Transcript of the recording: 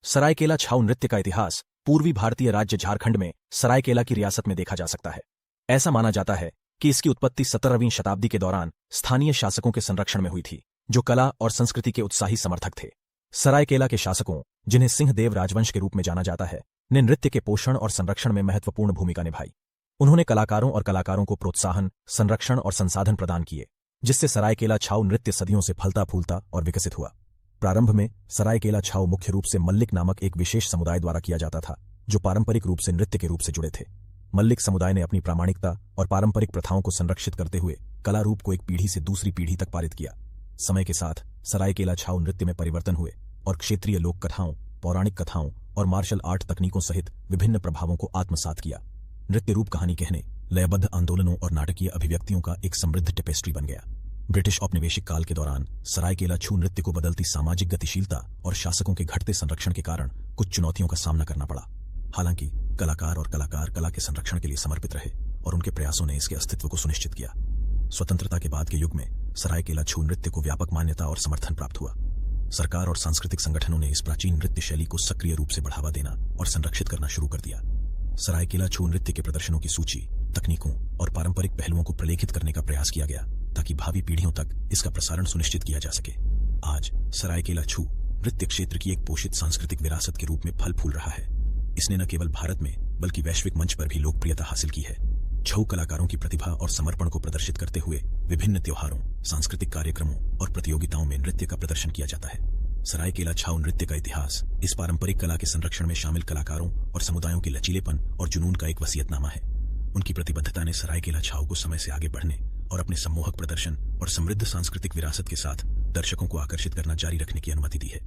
सरायकेला छाऊ नृत्य का इतिहास पूर्वी भारतीय राज्य झारखंड में सरायकेला की रियासत में देखा जा सकता है। ऐसा माना जाता है कि इसकी उत्पत्ति 17वीं शताब्दी के दौरान स्थानीय शासकों के संरक्षण में हुई थी, जो कला और संस्कृति के उत्साही समर्थक थे। सरायकेला के शासकों, जिन्हें सिंहदेव राजवंश के रूप में जाना जाता है, ने नृत्य के पोषण और संरक्षण में महत्वपूर्ण भूमिका निभाई। उन्होंने कलाकारों और कलाकारों को प्रोत्साहन, संरक्षण और संसाधन प्रदान किए, जिससे सरायकेला छाऊ नृत्य सदियों से फलता फूलता और विकसित हुआ। प्रारंभ में सरायकेला छाऊ मुख्य रूप से मल्लिक नामक एक विशेष समुदाय द्वारा किया जाता था, जो पारंपरिक रूप से नृत्य के रूप से जुड़े थे। मल्लिक समुदाय ने अपनी प्रामाणिकता और पारंपरिक प्रथाओं को संरक्षित करते हुए कला रूप को एक पीढ़ी से दूसरी पीढ़ी तक पारित किया। समय के साथ सरायकेला छाऊ नृत्य में परिवर्तन हुए और क्षेत्रीय लोक कथाओं, पौराणिक कथाओं और मार्शल आर्ट तकनीकों सहित विभिन्न प्रभावों को आत्मसात किया। नृत्य रूप कहानी कहने, लयबद्ध आंदोलनों और नाटकीय अभिव्यक्तियों का एक समृद्ध टेपेस्ट्री बन गया। ब्रिटिश औपनिवेशिक काल के दौरान सरायकेला छू नृत्य को बदलती सामाजिक गतिशीलता और शासकों के घटते संरक्षण के कारण कुछ चुनौतियों का सामना करना पड़ा। हालांकि कलाकार और कलाकार कला के संरक्षण के लिए समर्पित रहे और उनके प्रयासों ने इसके अस्तित्व को सुनिश्चित किया। स्वतंत्रता के बाद के युग में सरायकेला छू नृत्य को व्यापक मान्यता और समर्थन प्राप्त हुआ। सरकार और सांस्कृतिक संगठनों ने इस प्राचीन नृत्य शैली को सक्रिय रूप से बढ़ावा देना और संरक्षित करना शुरू कर दिया। सरायकेला छू नृत्य के प्रदर्शनों की सूची, तकनीकों और पारंपरिक पहलुओं को प्रलेखित करने का प्रयास किया गया, ताकि भावी पीढ़ियों तक इसका प्रसारण सुनिश्चित किया जा सके। आज सरायकेला छू नृत्य क्षेत्र की एक पोषित सांस्कृतिक विरासत के रूप में फल फूल रहा है। इसने न केवल भारत में बल्कि वैश्विक मंच पर भी लोकप्रियता हासिल की है। छऊ कलाकारों की प्रतिभा और समर्पण को प्रदर्शित करते हुए विभिन्न त्योहारों, सांस्कृतिक कार्यक्रमों और प्रतियोगिताओं में नृत्य का प्रदर्शन किया जाता है। सरायकेला छाऊ नृत्य का इतिहास इस पारंपरिक कला के संरक्षण में शामिल कलाकारों और समुदायों के लचीलेपन और जुनून का एक वसीयतनामा है। उनकी प्रतिबद्धता ने सरायकेला छाऊ को समय से आगे बढ़ने और अपने सम्मोहक प्रदर्शन और समृद्ध सांस्कृतिक विरासत के साथ दर्शकों को आकर्षित करना जारी रखने की अनुमति दी है।